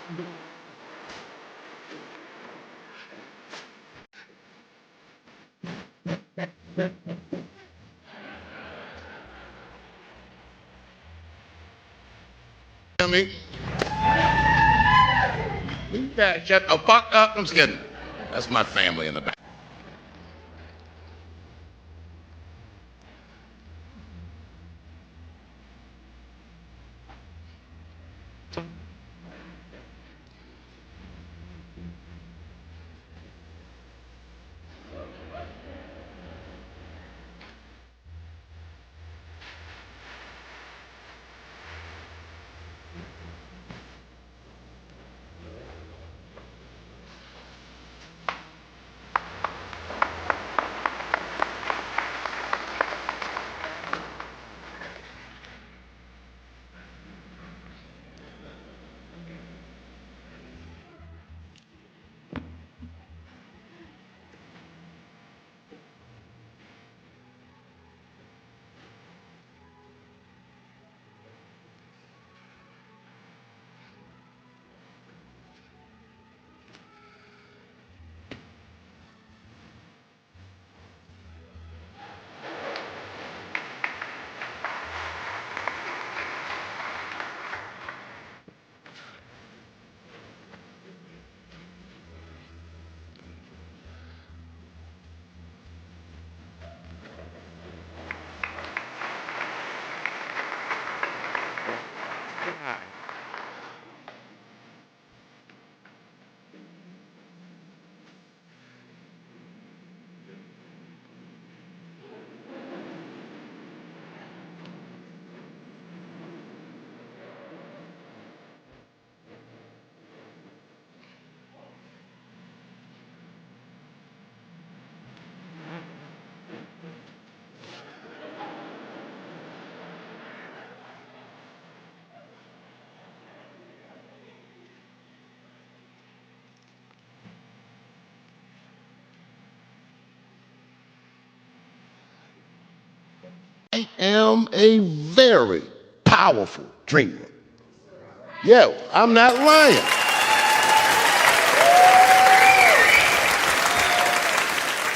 Me? Yeah, shut the fuck up. I'm just kidding. That's my family in the back. I am a very powerful dreamer. Yeah, I'm not lying.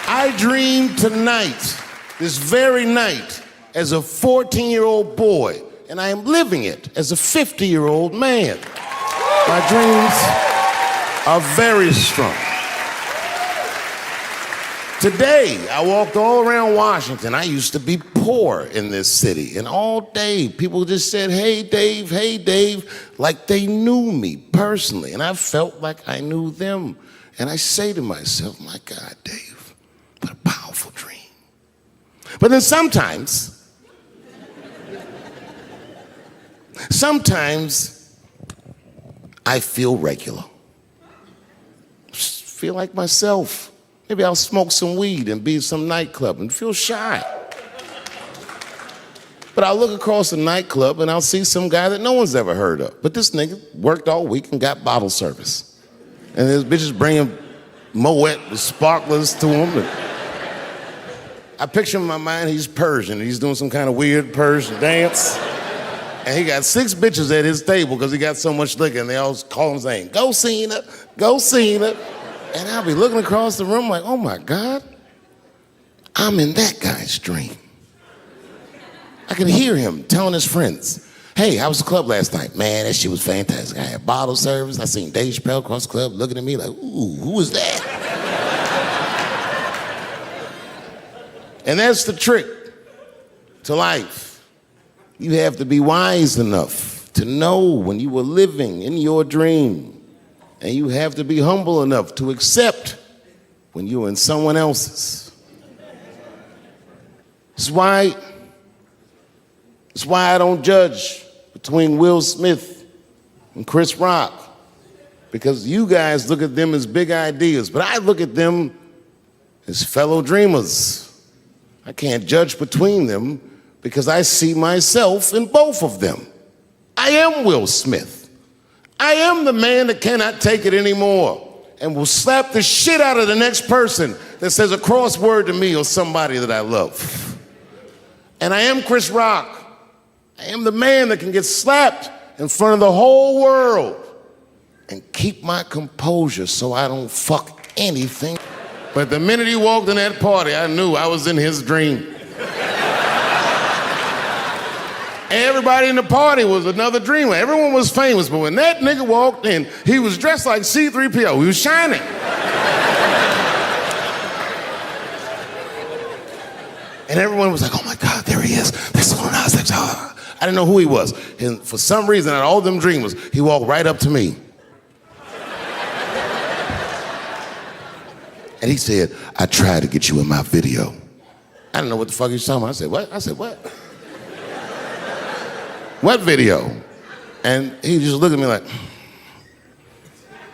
I dreamed tonight, this very night, as a 14-year-old boy, and I am living it as a 50-year-old man. My dreams are very strong. Today, I walked all around Washington. I used to be poor in this city, and all day people just said, hey, Dave, like they knew me personally, and I felt like I knew them. And I say to myself, my God, Dave, what a powerful dream. But then sometimes I feel regular. Just feel like myself. Maybe I'll smoke some weed and be at some nightclub and feel shy. But I'll look across the nightclub and I'll see some guy that no one's ever heard of. But this nigga worked all week and got bottle service. And his bitches bringing Moet with sparklers to him. And I picture in my mind he's Persian. He's doing some kind of weird Persian dance. And he got 6 bitches at his table because he got so much liquor, and they all call him saying, go Cena, go Cena. And I'll be looking across the room like, oh my God, I'm in that guy's dream. I can hear him telling his friends, hey, how was the club last night? Man, that shit was fantastic. I had bottle service. I seen Dave Chappelle across the club looking at me like, ooh, who was that? And that's the trick to life. You have to be wise enough to know when you were living in your dream. And you have to be humble enough to accept when you're in someone else's. It's why I don't judge between Will Smith and Chris Rock, because you guys look at them as big ideas, but I look at them as fellow dreamers. I can't judge between them because I see myself in both of them. I am Will Smith. I am the man that cannot take it anymore and will slap the shit out of the next person that says a crossword to me or somebody that I love. And I am Chris Rock. I am the man that can get slapped in front of the whole world and keep my composure so I don't fuck anything. But the minute he walked in that party, I knew I was in his dream. Everybody in the party was another dreamer. Everyone was famous, but when that nigga walked in, he was dressed like C-3PO. He was shining. And everyone was like, oh my God, there he is. This one, I was like, oh. I didn't know who he was. And for some reason, out of all them dreamers, he walked right up to me. And he said, I tried to get you in my video. I didn't know what the fuck he was talking about. I said, what? I said, what? What video? And he just looked at me like,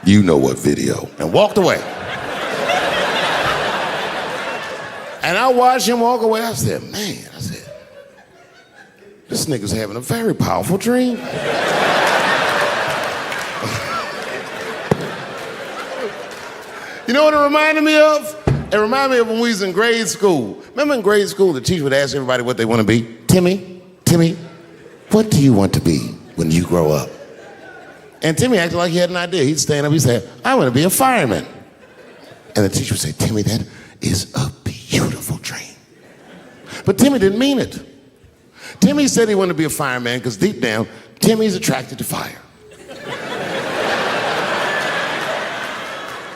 you know what video, and walked away. And I watched him walk away. I said, man, this nigga's having a very powerful dream. You know what it reminded me of? It reminded me of when we was in grade school. Remember in grade school, the teacher would ask everybody what they want to be? Timmy, what do you want to be when you grow up? And Timmy acted like he had an idea. He'd stand up, he'd say, I want to be a fireman. And the teacher would say, Timmy, that is a beautiful dream. But Timmy didn't mean it. Timmy said he wanted to be a fireman because deep down, Timmy's attracted to fire.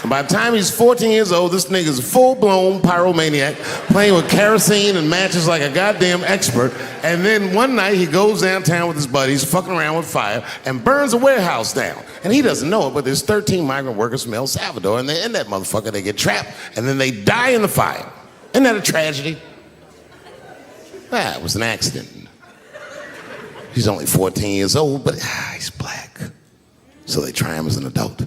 And by the time he's 14 years old, this nigga's a full-blown pyromaniac, playing with kerosene and matches like a goddamn expert. And then one night he goes downtown with his buddies, fucking around with fire, and burns a warehouse down. And he doesn't know it, but there's 13 migrant workers from El Salvador, and they're in that motherfucker. They get trapped, and then they die in the fire. Isn't that a tragedy? It was an accident. He's only 14 years old, but he's black. So they try him as an adult.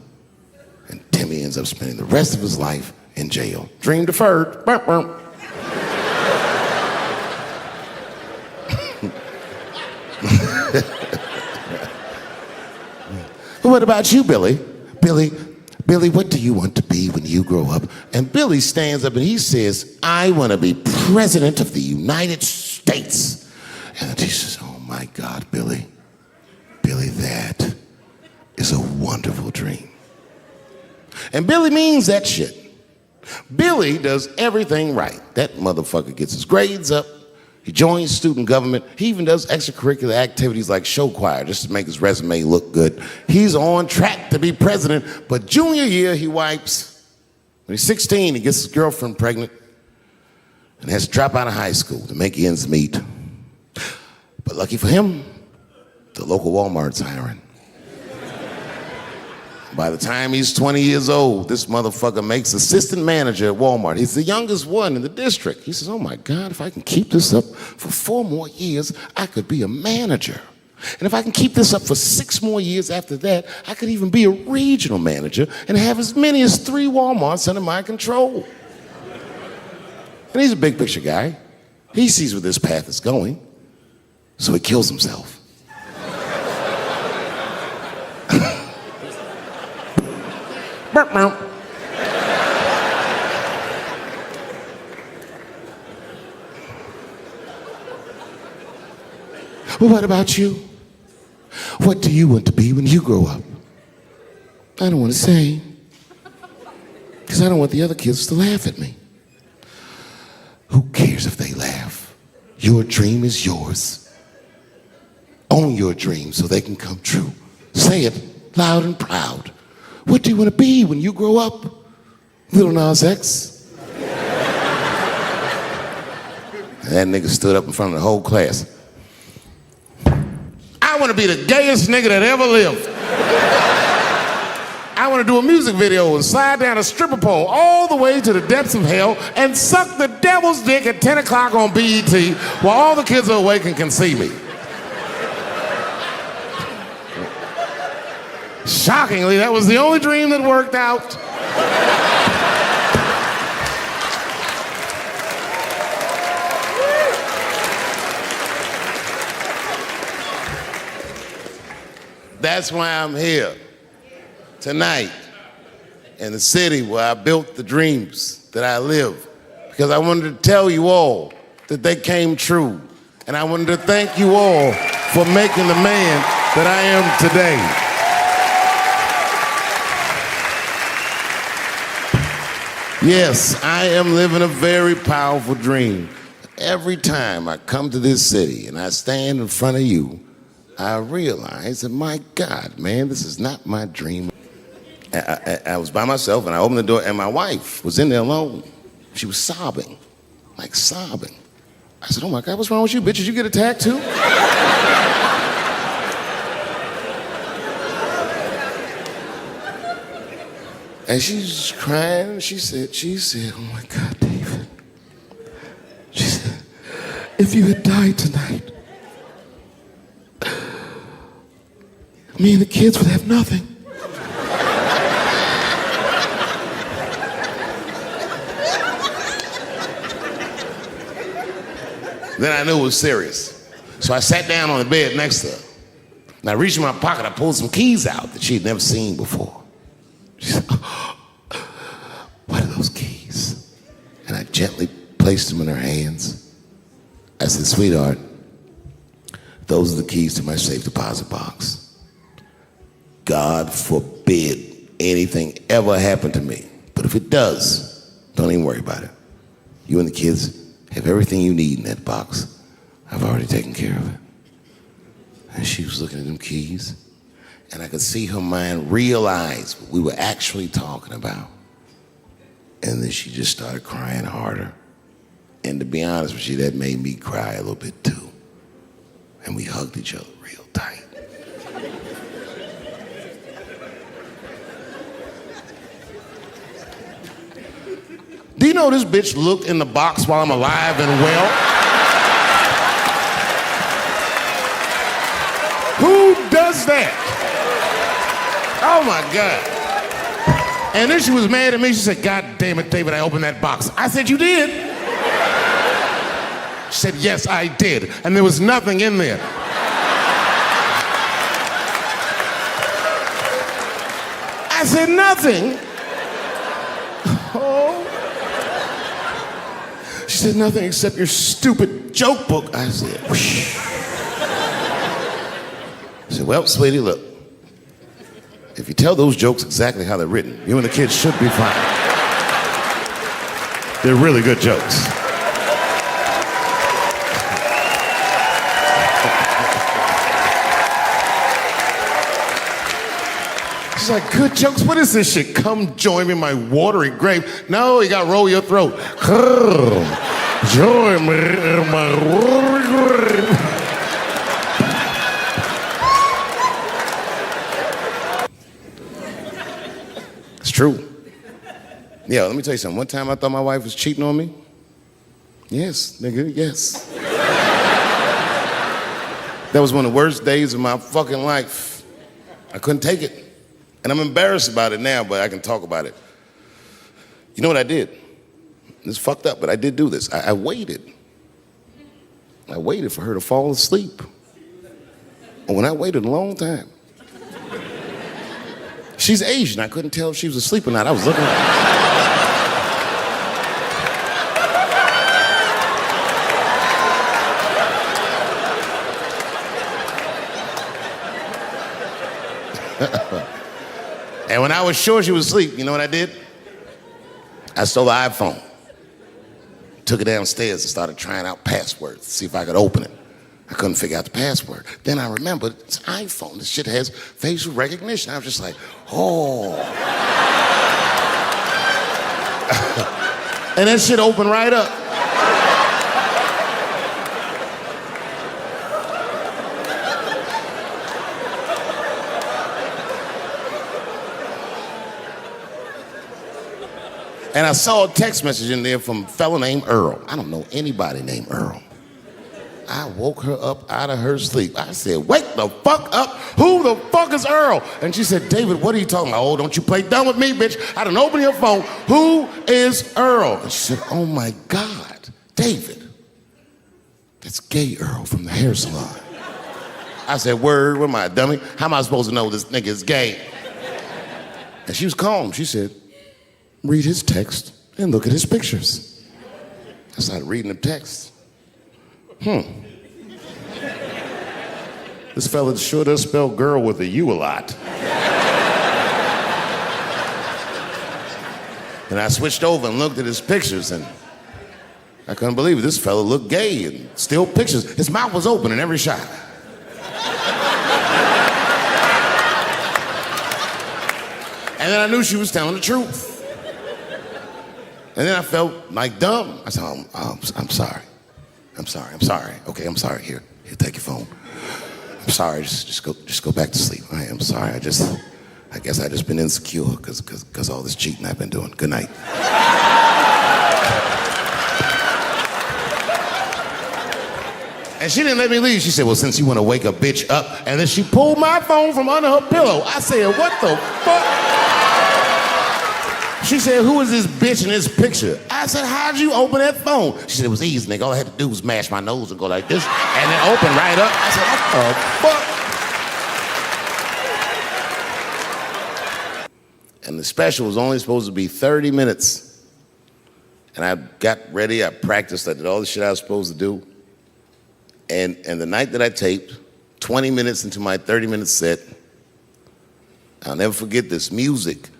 And Timmy ends up spending the rest of his life in jail. Dream deferred. Burp, burp. What about you, Billy? Billy, what do you want to be when you grow up? And Billy stands up and he says, I want to be president of the United States. And the teacher says, oh my God, Billy, that is a wonderful dream. And Billy means that shit. Billy does everything right. That motherfucker gets his grades up. He joins student government. He even does extracurricular activities like show choir just to make his resume look good. He's on track to be president, but junior year he wipes. When he's 16, he gets his girlfriend pregnant and has to drop out of high school to make ends meet. But lucky for him, the local Walmart's hiring. By the time he's 20 years old, this motherfucker makes assistant manager at Walmart. He's the youngest one in the district. He says, oh my God, if I can keep this up for 4 more years, I could be a manager. And if I can keep this up for 6 more years after that, I could even be a regional manager and have as many as 3 Walmarts under my control. And he's a big picture guy. He sees where this path is going, so he kills himself. Well, what about you? What do you want to be when you grow up? I don't want to say, because I don't want the other kids to laugh at me. Who cares if they laugh? Your dream is yours. Own your dream so they can come true. Say it loud and proud. What do you want to be when you grow up? Lil Nas X. That nigga stood up in front of the whole class. I want to be the gayest nigga that ever lived. I want to do a music video and slide down a stripper pole all the way to the depths of hell and suck the devil's dick at 10 o'clock on BET while all the kids are awake and can see me. Shockingly, that was the only dream that worked out. That's why I'm here tonight in the city where I built the dreams that I live. Because I wanted to tell you all that they came true. And I wanted to thank you all for making the man that I am today. Yes, I am living a very powerful dream. Every time I come to this city and I stand in front of you, I realize that, my God, man, this is not my dream. I was by myself and I opened the door and my wife was in there alone. She was sobbing, like sobbing. I said, oh my God, what's wrong with you, bitch? Did you get attacked too? And she's crying. She said, oh my God, David. She said, if you had died tonight, me and the kids would have nothing. Then I knew it was serious. So I sat down on the bed next to her. And I reached in my pocket, I pulled some keys out that she'd never seen before. She said, oh, what are those keys? And I gently placed them in her hands. I said, sweetheart, those are the keys to my safe deposit box. God forbid anything ever happen to me. But if it does, don't even worry about it. You and the kids have everything you need in that box. I've already taken care of it. And she was looking at them keys, and I could see her mind realize what we were actually talking about. And then she just started crying harder. And to be honest with you, that made me cry a little bit too. And we hugged each other real tight. Do you know this bitch looked in the box while I'm alive and well? Who does that? Oh my God. And then she was mad at me. She said, God damn it, David, I opened that box. I said, you did? She said, yes, I did. And there was nothing in there. I said, nothing? Oh. She said, nothing except your stupid joke book. I said, whoosh. I said, well, sweetie, look. If you tell those jokes exactly how they're written, you and the kids should be fine. They're really good jokes. She's like, good jokes? What is this shit? Come join me in my watery grave. No, you gotta roll your throat. Join me in my watery grave. It's true. Yeah, let me tell you something. One time I thought my wife was cheating on me. Yes, nigga, yes. That was one of the worst days of my fucking life. I couldn't take it. And I'm embarrassed about it now, but I can talk about it. You know what I did? It's fucked up, but I did do this. I waited. I waited for her to fall asleep. And when I waited a long time, she's Asian. I couldn't tell if she was asleep or not. I was looking at her. And when I was sure she was asleep, you know what I did? I stole the iPhone, took it downstairs and started trying out passwords to see if I could open it. I couldn't figure out the password. Then I remembered it's iPhone. This shit has facial recognition. I was just like, oh. And that shit opened right up. And I saw a text message in there from a fellow named Earl. I don't know anybody named Earl. I woke her up out of her sleep. I said, wake the fuck up. Who the fuck is Earl? And she said, David, what are you talking about? Oh, don't you play dumb with me, bitch. I done opened your phone. Who is Earl? And she said, oh my God, David. That's gay Earl from the hair salon. I said, word, what am I, dummy? How am I supposed to know this nigga is gay? And she was calm. She said, read his text and look at his pictures. I started reading the text. This fella sure does spell girl with a U a lot. And I switched over and looked at his pictures, and I couldn't believe it. This fella looked gay, and still pictures. His mouth was open in every shot. And then I knew she was telling the truth. And then I felt like dumb. I said, I'm sorry. I'm sorry. Okay, I'm sorry. Here, take your phone. I'm sorry, just go back to sleep. I'm sorry, I guess I just been insecure because all this cheating I've been doing. Good night. And she didn't let me leave. She said, well, since you want to wake a bitch up, and then she pulled my phone from under her pillow. I said, what the fuck? She said, who is this bitch in this picture? I said, how'd you open that phone? She said, it was easy, nigga. All I had to do was mash my nose and go like this, and then open right up. I said, what the fuck? And the special was only supposed to be 30 minutes. And I got ready, I practiced, I did all the shit I was supposed to do. And the night that I taped, 20 minutes into my 30-minute set, I'll never forget this, music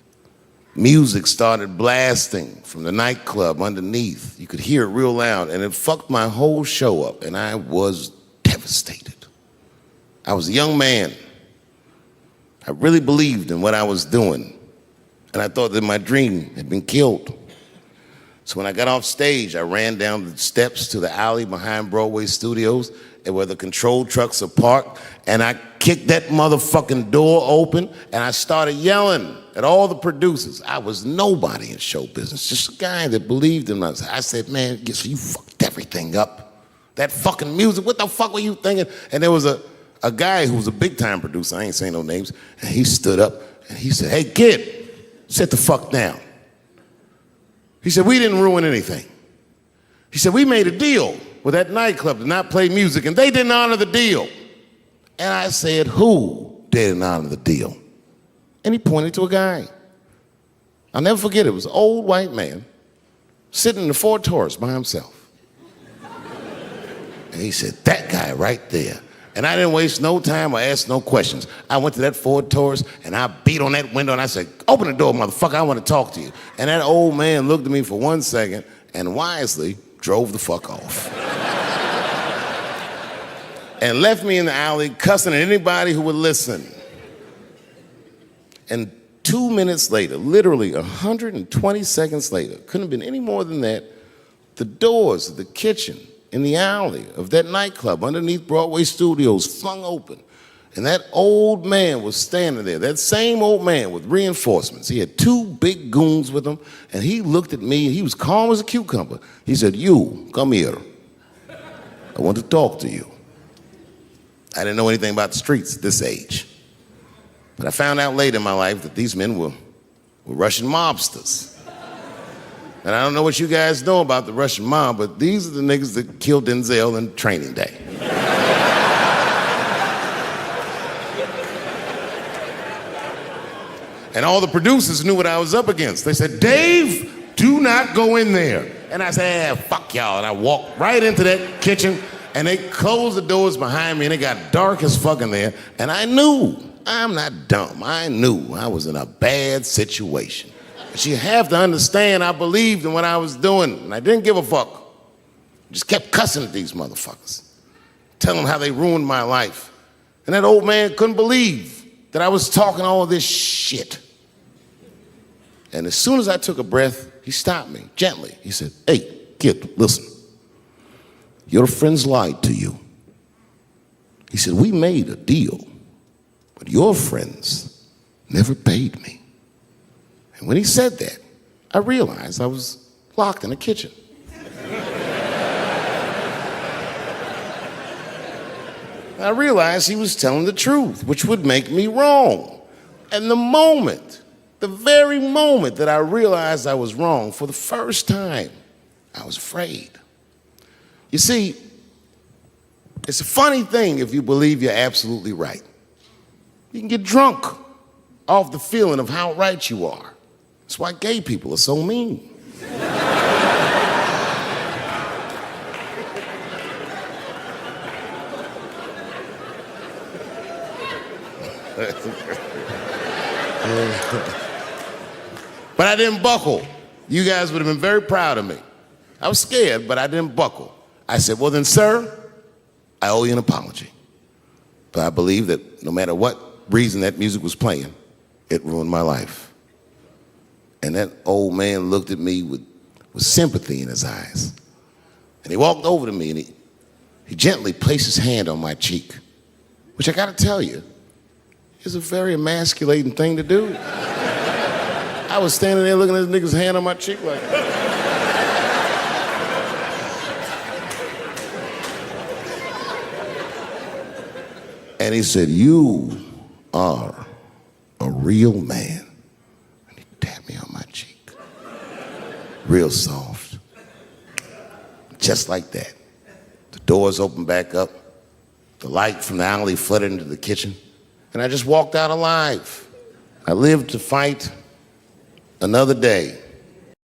started blasting from the nightclub underneath. You could hear it real loud, and it fucked my whole show up, and I was devastated. I was a young man. I really believed in what I was doing, and I thought that my dream had been killed. So when I got off stage, I ran down the steps to the alley behind Broadway Studios and where the control trucks are parked, and I kicked that motherfucking door open, and I started yelling at all the producers. I was nobody in show business, just a guy that believed in us. I said, man, you fucked everything up. That fucking music, what the fuck were you thinking? And there was a guy who was a big-time producer, I ain't saying no names, and he stood up, and he said, hey, kid, sit the fuck down. He said, we didn't ruin anything. He said, we made a deal with that nightclub to not play music, and they didn't honor the deal. And I said, who didn't honor the deal? And he pointed to a guy. I'll never forget it. It was an old white man sitting in the Ford Taurus by himself. And he said, that guy right there. And I didn't waste no time or ask no questions. I went to that Ford Taurus, and I beat on that window, and I said, open the door, motherfucker, I want to talk to you. And that old man looked at me for 1 second and wisely drove the fuck off. And left me in the alley cussing at anybody who would listen. And 2 minutes later, literally 120 seconds later, couldn't have been any more than that, the doors of the kitchen in the alley of that nightclub underneath Broadway Studios flung open. And that old man was standing there, that same old man with reinforcements. He had 2 big goons with him, and he looked at me, and he was calm as a cucumber. He said, you, come here. I want to talk to you. I didn't know anything about the streets at this age. But I found out later in my life that these men were Russian mobsters. And I don't know what you guys know about the Russian mob, but these are the niggas that killed Denzel in Training Day. And all the producers knew what I was up against. They said, Dave, do not go in there. And I said, fuck y'all. And I walked right into that kitchen, and they closed the doors behind me, and it got dark as fuck in there. And I knew, I'm not dumb, I knew I was in a bad situation. But you have to understand, I believed in what I was doing, and I didn't give a fuck. Just kept cussing at these motherfuckers, telling them how they ruined my life. And that old man couldn't believe that I was talking all this shit. And as soon as I took a breath, he stopped me gently. He said, hey, kid, listen. Your friends lied to you. He said, we made a deal, but your friends never paid me. And when he said that, I realized I was locked in a kitchen. I realized he was telling the truth, which would make me wrong. And the very moment that I realized I was wrong, for the first time, I was afraid. You see, it's a funny thing if you believe you're absolutely right. You can get drunk off the feeling of how right you are. That's why gay people are so mean. But I didn't buckle. You guys would have been very proud of me. I was scared, but I didn't buckle. I said, well then, sir, I owe you an apology. But I believe that no matter what reason that music was playing, it ruined my life. And that old man looked at me with sympathy in his eyes. And he walked over to me and he gently placed his hand on my cheek, which I gotta tell you, is a very emasculating thing to do. I was standing there looking at this nigga's hand on my cheek like that. And he said, you are a real man. And he tapped me on my cheek. Real soft. Just like that. The doors opened back up. The light from the alley flooded into the kitchen. And I just walked out alive. I lived to fight another day.